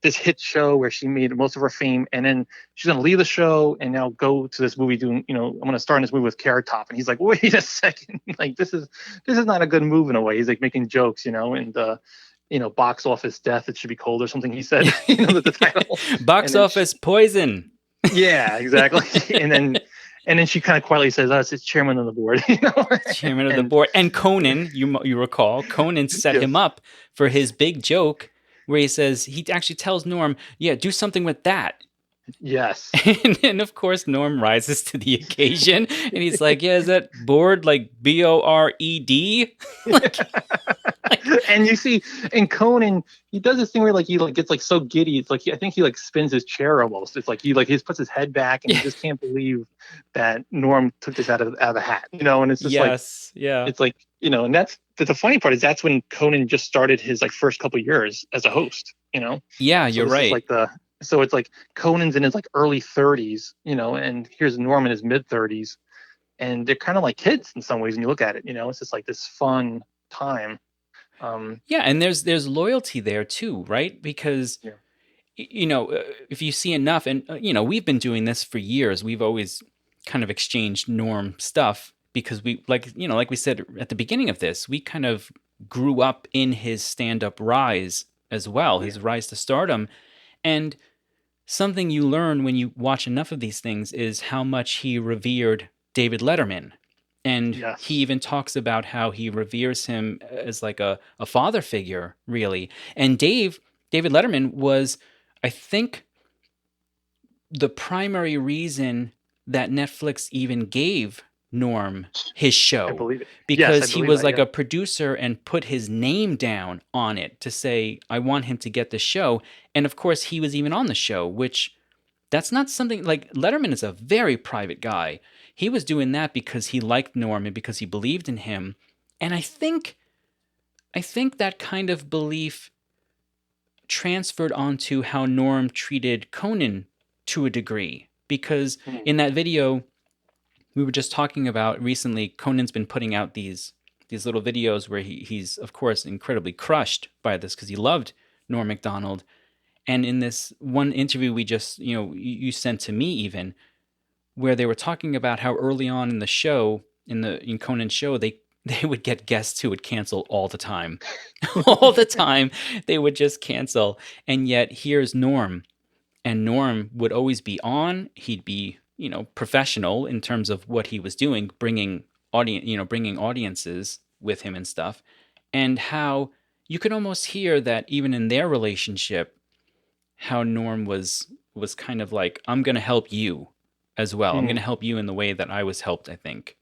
this hit show where she made most of her fame, and then she's gonna leave the show and now go to this movie doing, I'm gonna star in this movie with Carrot Top, and he's like, wait a second, like this is not a good move in a way. He's like making jokes, and box office death, it should be cold or something. He said, the title. Box office poison. Yeah, exactly. And then she kind of quietly says, "Oh, it's chairman of the board." Chairman of the board. And Conan, you recall, Conan set him up for his big joke where he says, he actually tells Norm, yeah, do something with that. Yes. And then, of course, Norm rises to the occasion, and he's like, yeah, is that bored like B-O-R-E-D? And you see, in Conan, he does this thing where he gets like so giddy. It's like I think he like spins his chair almost. It's like he puts his head back, and he just can't believe that Norm took this out of the hat. And it's just it's like, and that's the funny part is that's when Conan just started his like first couple years as a host. Yeah, so you're right. So it's like Conan's in his like early 30s, and here's Norm in his mid 30s, and they're kind of like kids in some ways when you look at it. It's just like this fun time. Yeah, and there's loyalty there too, right? Because if you see enough, and we've been doing this for years. We've always kind of exchanged Norm stuff because we like we said at the beginning of this, we kind of grew up in his stand-up rise as well, his rise to stardom. And something you learn when you watch enough of these things is how much he revered David Letterman. And he even talks about how he reveres him as like a father figure, really. And David Letterman was, I think, the primary reason that Netflix even gave Norm his show. I believe it. Because he was like a producer and put his name down on it to say, I want him to get the show. And of course, he was even on the show, which that's not something like Letterman is a very private guy. He was doing that because he liked Norm and because he believed in him. And I think that kind of belief transferred onto how Norm treated Conan to a degree. Because in that video we were just talking about recently, Conan's been putting out these little videos where he's, of course, incredibly crushed by this because he loved Norm Macdonald. And in this one interview we just, you sent to me even, where they were talking about how early on in the show, in Conan's show, they would get guests who would cancel all the time. All the time, they would just cancel. And yet here's Norm. And Norm would always be on. He'd be, professional in terms of what he was doing, bringing audiences with him and stuff. And how you could almost hear that even in their relationship, how Norm was kind of like, I'm going to help you as well. I'm going Mm, to help you in the way that I was helped, I think.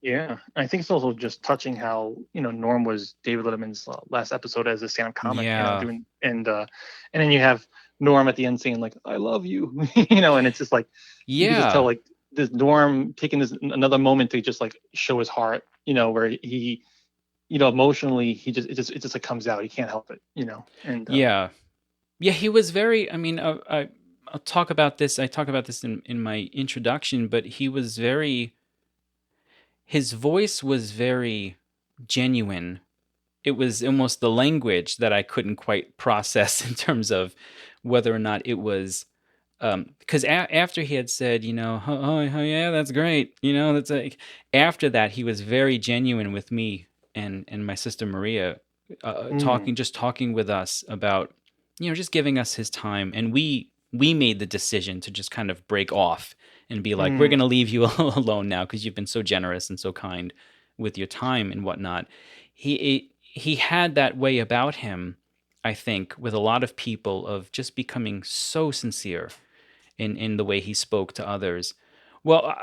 yeah, I think it's also just touching how Norm was David Letterman's last episode as a stand-up comic, Yeah. doing and then you have Norm at the end saying like "I love you," and it's just like you could just tell Yeah. like this Norm taking this another moment to just like show his heart, where he emotionally it just like comes out. He can't help it, and Yeah. Yeah, he was very, I mean, I'll talk about this. I talk about this in my introduction, but he was very, his voice was very genuine. It was almost the language that I couldn't quite process in terms of whether or not it was because after he had said, oh, yeah, that's great, that's like, after that he was very genuine with me and my sister Maria, mm, talking with us about, just giving us his time, and we made the decision to just kind of break off and be like, we're mm, gonna leave you alone now because you've been so generous and so kind with your time and whatnot. He had that way about him, I think, with a lot of people, of just becoming so sincere in the way he spoke to others. Well,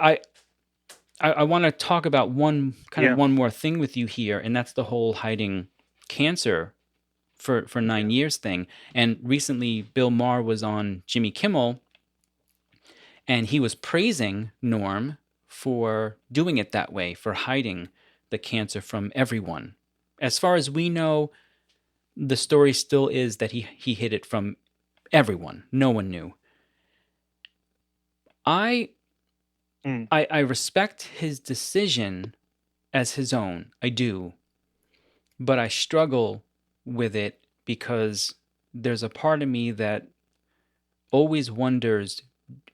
I want to talk about yeah, one more thing with you here, and that's the whole hiding cancer for yeah, 9 years thing. And recently, Bill Maher was on Jimmy Kimmel, and he was praising Norm for doing it that way, for hiding the cancer from everyone. As far as we know, the story still is that he hid it from everyone. No one knew. I mm, I respect his decision as his own. I do. But I struggle with it because there's a part of me that always wonders,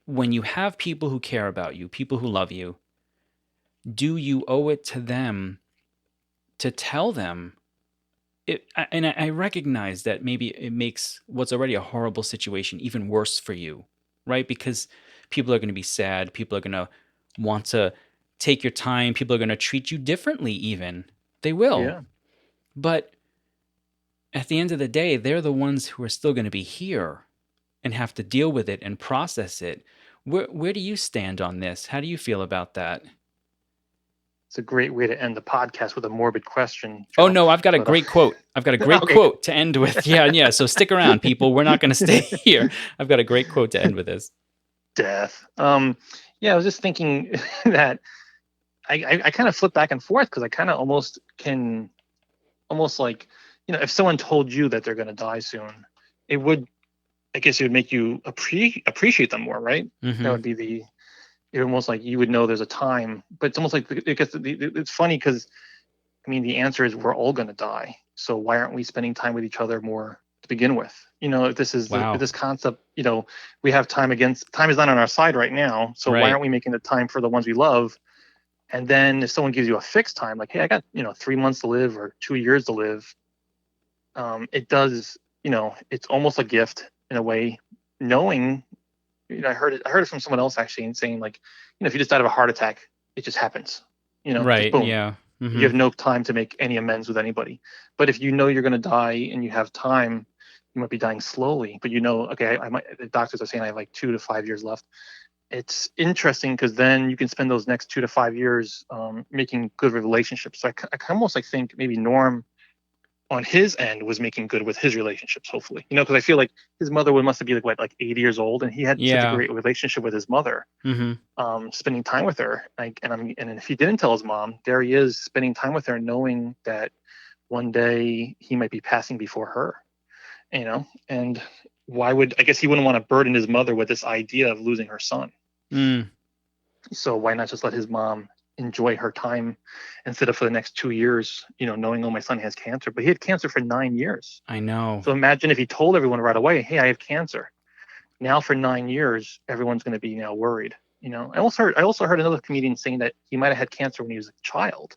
when you have people who care about you, people who love you, do you owe it to them to tell them it? And I recognize that maybe it makes what's already a horrible situation even worse for you, right? Because people are going to be sad. People are going to want to take your time. People are going to treat you differently, even. They will. yeah. But at the end of the day, they're the ones who are still going to be here and have to deal with it and process it. Where do you stand on this? How do you feel about that? It's a great way to end the podcast with a morbid question, Oh Joe. no, I've got a But great quote. I've got a great okay, quote to end with. Yeah, yeah. So stick around, people. We're not going to stay here. I've got a great quote to end with this. death. Yeah, I was just thinking that I kind of flip back and forth because I kind of almost can almost like if someone told you that they're going to die soon, it would, I guess it would make you appreciate them more, right? That Hmm. would be it almost like you would know there's a time, but it's almost like it's funny because I mean the answer is we're all going to die, so why aren't we spending time with each other more to begin with? If this is if Wow. this concept, we have time is not on our side right now, so why Right. aren't we making the time for the ones we love? And then if someone gives you a fixed time, like, hey, I got 3 months to live or 2 years to live, it does, it's almost a gift in a way, knowing, I heard it from someone else actually, and saying like, if you just died of a heart attack, it just happens, just Right. boom. Yeah. You Hmm. have no time to make any amends with anybody. But if you know you're going to die and you have time, you might be dying slowly, but okay, I might, the doctors are saying I have like 2 to 5 years left. It's interesting because then you can spend those next 2 to 5 years making good relationships. So I almost like think maybe Norm on his end was making good with his relationships, hopefully, because I feel like his mother must have been like what, like 80 years old, and he had such a Yeah. great relationship with his mother, Hmm. spending time with her. And if he didn't tell his mom, there he is spending time with her, knowing that one day he might be passing before her, and why would, I guess he wouldn't want to burden his mother with this idea of losing her son. Mm, So why not just let his mom enjoy her time instead of for the next 2 years, knowing, oh, my son has cancer, but he had cancer for 9 years. I know. So imagine if he told everyone right away, hey, I have cancer. Now for 9 years, everyone's going to be now worried. I also heard another comedian saying that he might have had cancer when he was a child.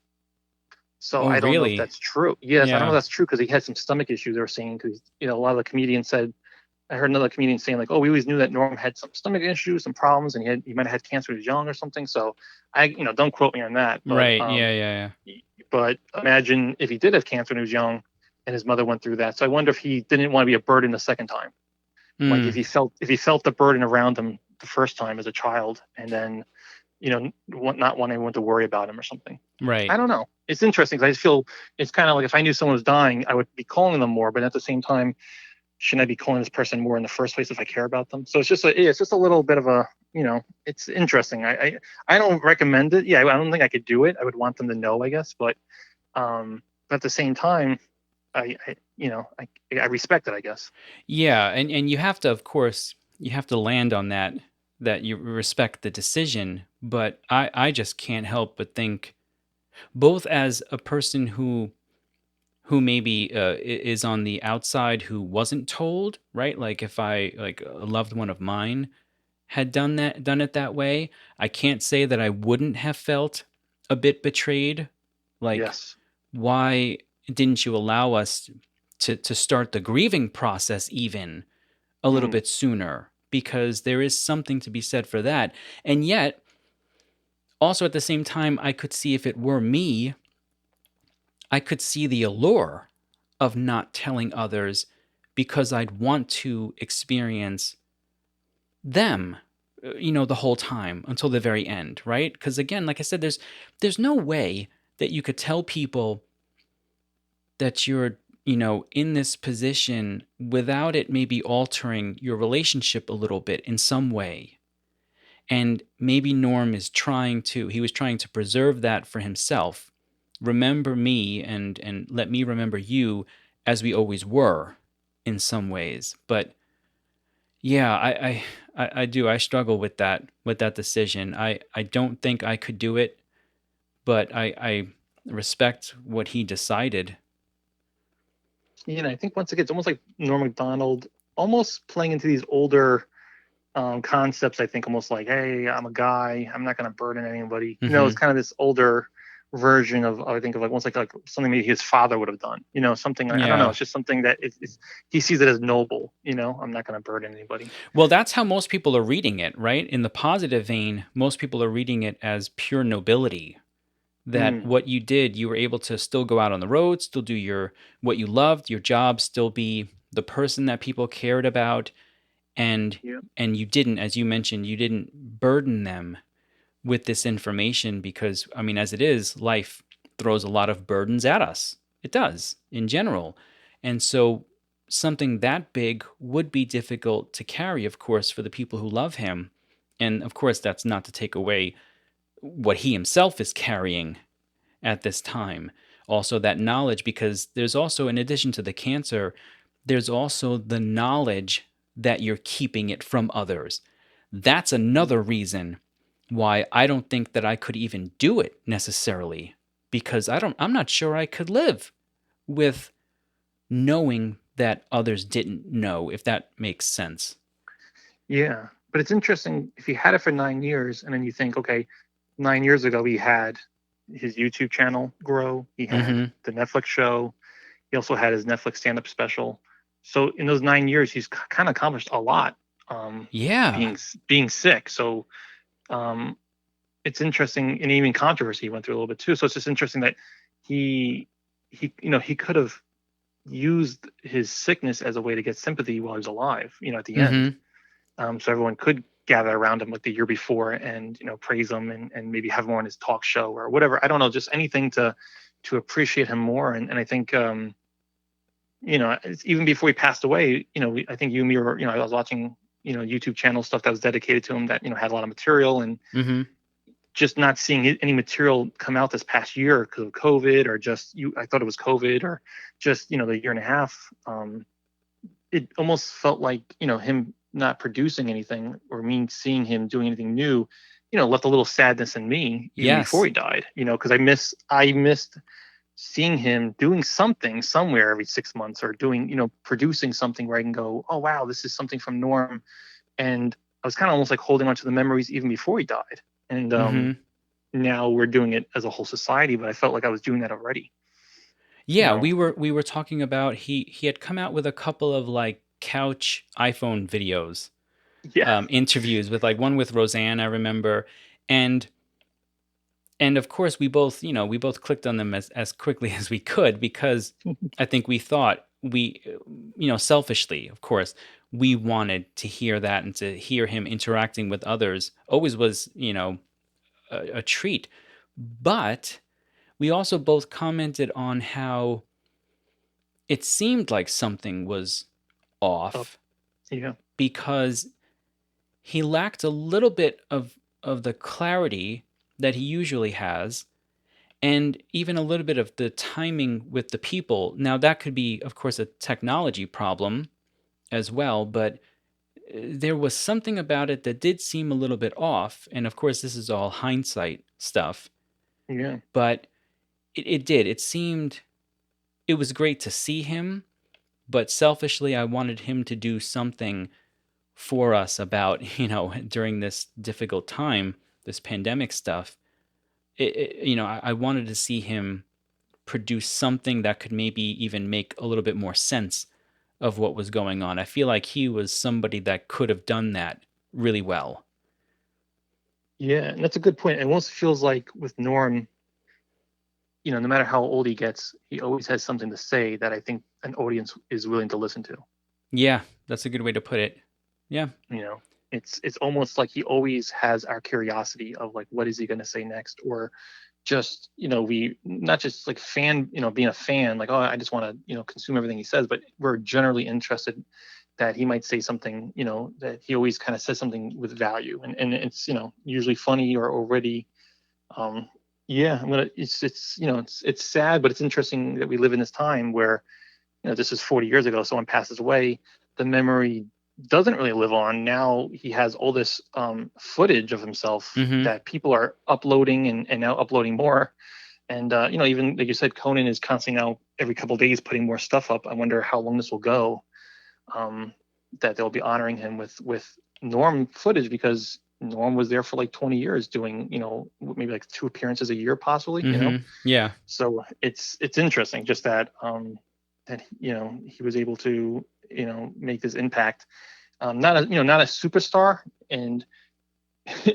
So Oh, I don't know if really? that's true. Yes, I don't know Yeah. if that's true because he had some stomach issues. They were saying because a lot of the comedians said, I heard another comedian saying like, "Oh, we always knew that Norm had some stomach issues, some problems, and he might have had cancer when he was young or something." So don't quote me on that, but Right. Yeah. Yeah. but imagine if he did have cancer when he was young, and his mother went through that. So I wonder if he didn't want to be a burden the second time. Like Mm, if he felt the burden around him the first time as a child, and then not want anyone to worry about him or something. right. I don't know. It's interesting because I just feel it's kind of like if I knew someone was dying, I would be calling them more, but at the same time, shouldn't I be calling this person more in the first place if I care about them? So it's just a little bit of a, it's interesting. I don't recommend it. Yeah, I don't think I could do it. I would want them to know, I guess, but at the same time, I respect it, I guess. Yeah, and you have to, of course, you have to land on that you respect the decision, but I just can't help but think, both as a person who maybe is on the outside, who wasn't told, right? Like if I, like a loved one of mine had done it that way, I can't say that I wouldn't have felt a bit betrayed. Like, Yes. why didn't you allow us to start the grieving process even a little Mm, bit sooner? Because there is something to be said for that. And yet, also at the same time, I could see, if it were me, I could see the allure of not telling others, because I'd want to experience them, the whole time until the very end, right? Because again, like I said, there's no way that you could tell people that you're, in this position without it maybe altering your relationship a little bit in some way. And maybe Norm he was trying to preserve that for himself. Remember me, and let me remember you as we always were in some ways. But yeah, I do. I struggle with that decision. I don't think I could do it, but I respect what he decided. I think once again, it's almost like Norm Macdonald almost playing into these older concepts. I think almost like, hey, I'm a guy. I'm not going to burden anybody. It's Hmm. kind of this older version of, I think, of like almost like something maybe his father would have done. Something I don't know. Yeah. It's just something that he sees it as noble. I'm not going to burden anybody. Well, that's how most people are reading it, right? In the positive vein, most people are reading it as pure nobility. That Mm, what you did, you were able to still go out on the road, still do what you loved, your job, still be the person that people cared about, and yeah. you didn't, as you mentioned, you didn't burden them with this information, because I mean, as it is, life throws a lot of burdens at us. It does in general. And so something that big would be difficult to carry, of course, for the people who love him. And of course, that's not to take away what he himself is carrying at this time. Also, that knowledge, because there's also, in addition to the cancer, there's also the knowledge that you're keeping it from others. That's another reason why I don't think that I could even do it necessarily, because I'm not sure I could live with knowing that others didn't know, if that makes sense. Yeah. But it's interesting if he had it for 9 years and then you think, okay, 9 years ago he had his YouTube channel grow, he had Mhm. the Netflix show, he also had his Netflix stand-up special. So in those 9 years, he's kind of accomplished a lot. Yeah. Being sick. So um, it's interesting, and even controversy he went through a little bit too. So it's just interesting that he he could have used his sickness as a way to get sympathy while he was alive. At the end, Mhm. so everyone could gather around him like the year before and praise him and maybe have him on his talk show or whatever. I don't know, just anything to appreciate him more. And I think even before he passed away, I think you and me were, I was watching, YouTube channel stuff that was dedicated to him that, had a lot of material, and Mhm. just not seeing any material come out this past year because of COVID, or I thought it was COVID, or just, the year and a half. It almost felt like, him not producing anything or me seeing him doing anything new, left a little sadness in me even before Yes. he died, because I missed seeing him doing something somewhere every 6 months, or doing, producing something where I can go, oh wow, this is something from Norm. And I was kind of almost like holding on to the memories even before he died. And Mhm. now we're doing it as a whole society, but I felt like I was doing that already. You Yeah, know, we were talking about, he had come out with a couple of like couch iPhone videos, yeah, interviews, with like one with Roseanne, I remember. And And of course, we both clicked on them as quickly as we could because I think we thought selfishly, of course, we wanted to hear that and to hear him interacting with others always was, a treat. But we also both commented on how it seemed like something was Oh, off yeah, because he lacked a little bit of the clarity that he usually has and even a little bit of the timing with the people. Now that could be of course a technology problem as well, but there was something about it that did seem a little bit off. And of course this is all hindsight stuff, yeah, but it did. It seemed it was great to see him, but selfishly I wanted him to do something for us about, during this difficult time, this pandemic stuff. I wanted to see him produce something that could maybe even make a little bit more sense of what was going on. I feel like he was somebody that could have done that really well. yeah. And that's a good point. It almost feels like with Norm, no matter how old he gets, he always has something to say that I think an audience is willing to listen to. Yeah, that's a good way to put it. Yeah. You know, it's almost like he always has our curiosity of like, what is he going to say next, or just we not just like fan, being a fan, like, oh, I just want to consume everything he says, but we're generally interested that he might say something, that he always kind of says something with value, and it's usually funny or already. um yeah, it's sad, but it's interesting that we live in this time where this is 40 years ago, someone passes away, the memory doesn't really live on. Now he has all this footage of himself Mm-hmm. that people are uploading, and now uploading more. And even like you said, Conan is constantly now every couple of days putting more stuff up. I wonder how long this will go. um, that they'll be honoring him with Norm footage, because Norm was there for like 20 years doing, maybe like 2 appearances a year, possibly. Mm-hmm. Yeah. So it's interesting just that that he was able to make this impact. Not a superstar, and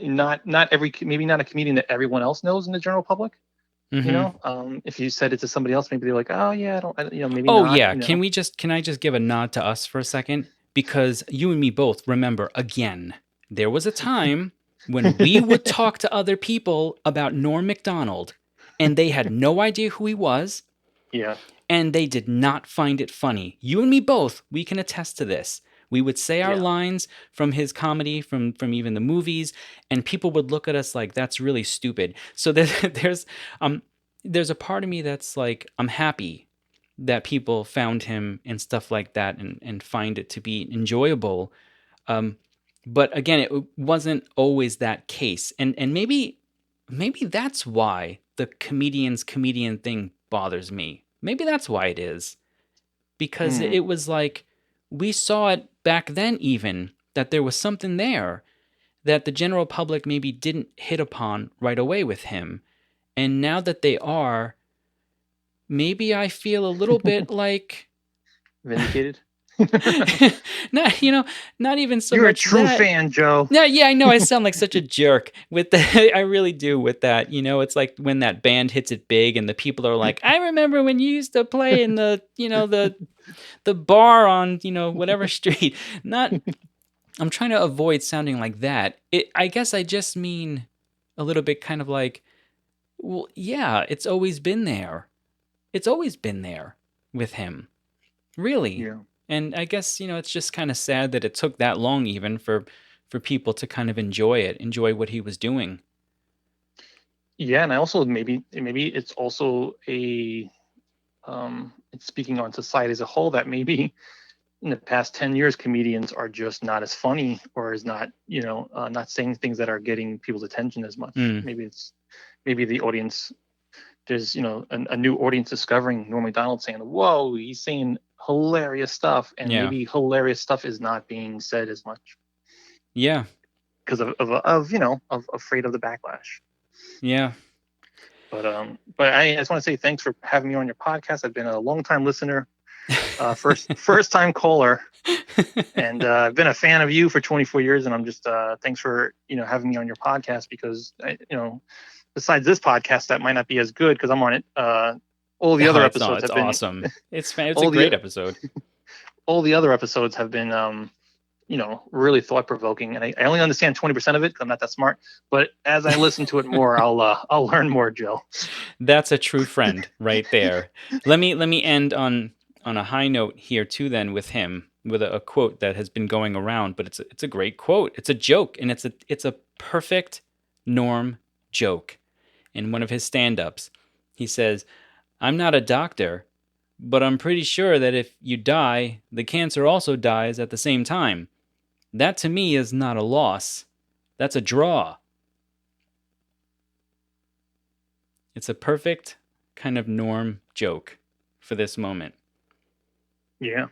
not every, maybe not a comedian that everyone else knows in the general public. Mm-hmm. If you said it to somebody else, maybe they're like, oh yeah, maybe Oh not. yeah. Can I just give a nod to us for a second? Because you and me both remember again, there was a time when we would talk to other people about Norm Macdonald and they had no idea who he was Yeah, and they did not find it funny. You and me both, we can attest to this. We would say our yeah. lines from his comedy, from even the movies, and people would look at us like that's really stupid. So um there's a part of me that's like I'm happy that people found him and stuff like that and find it to be enjoyable. Um, but again, it wasn't always that case, and maybe that's why the comedian's comedian thing bothers me. Maybe that's why it is, because Hmm. it was like we saw it back then even that there was something there that the general public maybe didn't hit upon right away with him, and now that they are, maybe I feel a little bit like Vindicated. not not even so You're a much true that. fan, Joe. No, yeah, I know I sound like such a jerk with that. I really do with that. It's like when that band hits it big and the people are like, I remember when you used to play in the bar on, whatever street. Not I'm trying to avoid sounding like that. I guess I just mean a little bit kind of like, well, yeah, it's always been there. It's always been there with him. Really. Yeah. And I guess, it's just kind of sad that it took that long even for people to kind of enjoy what he was doing. Yeah, and I also maybe it's also it's speaking on society as a whole, that maybe in the past 10 years comedians are just not as funny, or is not not saying things that are getting people's attention as much. Mm, Maybe the audience, there's a new audience discovering Norm Macdonald, saying, whoa, he's saying hilarious stuff, and yeah. maybe hilarious stuff is not being said as much Yeah. because of afraid of the backlash. Yeah. But I just want to say thanks for having me on your podcast. I've been a long time listener, first time caller, and I've been a fan of you for 24 years. And I'm just thanks for having me on your podcast, because besides this podcast that might not be as good because I'm on it. All the other episodes have been awesome. It's a great episode. All the other episodes have been, really thought provoking, and I only understand 20% of it because I'm not that smart. But as I listen to it more, I'll learn more, Joe. That's a true friend right there. Let me end on a high note here too. Then with him, with a quote that has been going around, but it's a great quote. It's a joke, and it's a perfect Norm joke. In one of his stand-ups, he says, "I'm not a doctor, but I'm pretty sure that if you die, the cancer also dies at the same time. That to me is not a loss. That's a draw." It's a perfect kind of Norm joke for this moment. Yeah.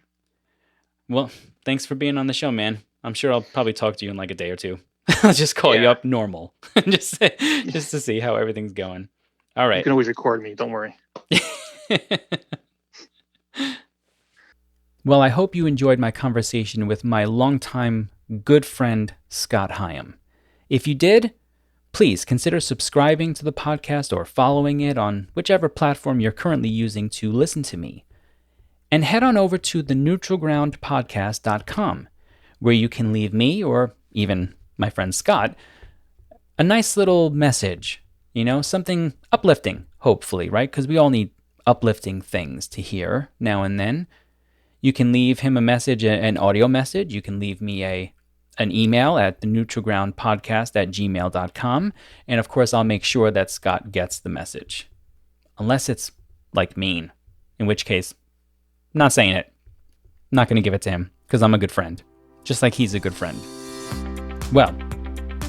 Well, thanks for being on the show, man. I'm sure I'll probably talk to you in like a day or two. I'll just call you up normal, just to see how everything's going. All right. You can always record me. Don't worry. Well, I hope you enjoyed my conversation with my longtime good friend, Scott Hiam. If you did, please consider subscribing to the podcast or following it on whichever platform you're currently using to listen to me. And head on over to theneutralgroundpodcast.com, where you can leave me, or even my friend Scott, a nice little message, something uplifting, hopefully, right? Because we all need uplifting things to hear now and then. You can leave him a message, an audio message. You can leave me an email at theneutralgroundpodcast@gmail.com. And of course, I'll make sure that Scott gets the message. Unless it's like mean, in which case, I'm not saying it. I'm not going to give it to him because I'm a good friend, just like he's a good friend. Well,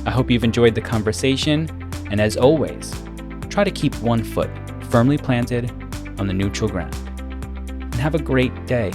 I hope you've enjoyed the conversation. And as always, try to keep one foot firmly planted on the neutral ground. And have a great day.